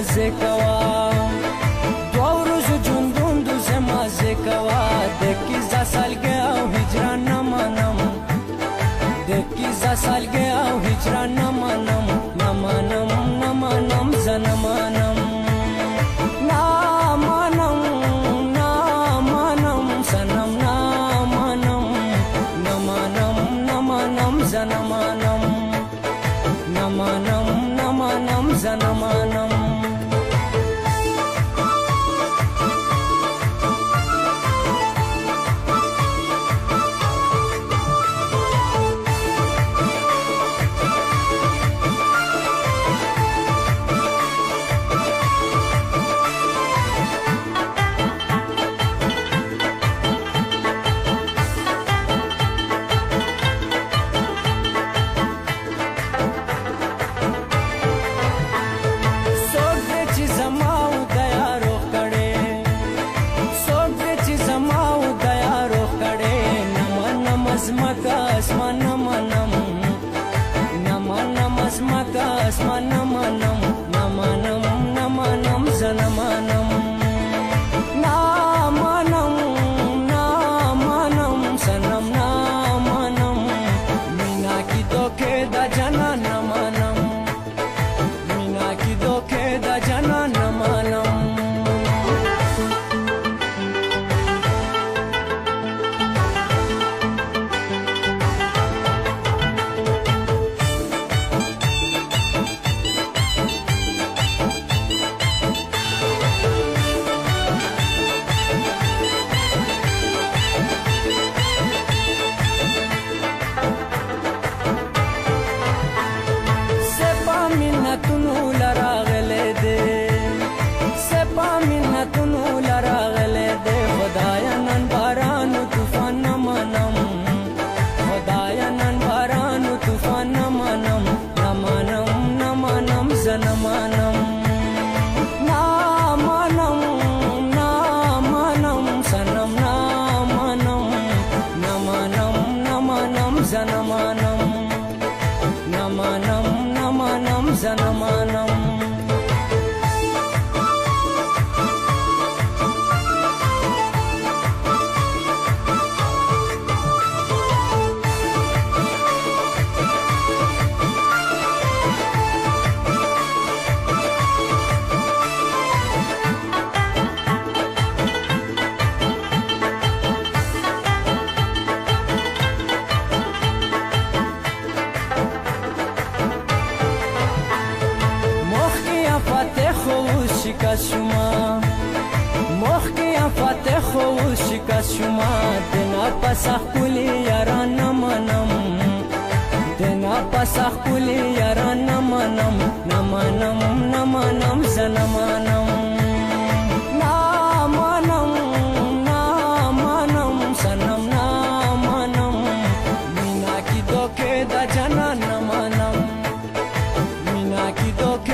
مزه کوا دو ورځو ژوندون د مزه کوا د کیسه سالګه او هجران نه منم د کیسه سالګه او هجران نه منم نه منم نه منم زنه منم نه منم نه منم سنم نه منم نه منم نه منم زنه منم نه منم نه منم زنه منم Asmaka asmana manam namana asmaka asmana manam namanam namanam zanamanam namanam namanam sanam namanam mina ki doke da jana namanam mina ki doke da jana namanam मिन्नतुनु लरागले दे सेपा मिन्नतुनु लरागले दे खुदाया नन बारानु तूफान न मनम खुदाया नन बारानु तूफान न मनम न मनम न मनम सन मनम न मनम न मनम सनम न मनम न मनम न मनम सन मनम न मनम namanam zanamanam شکست شما موخی فتح خو شکست شما دنا پسخ کلی یاران نمانم دنا پسخ کلی یاران نمانم نمانم نمانم زنمانم نمانم نمانم سنم نمانم مینا کی دوکه دا جنا نمانم مینا کی دوکه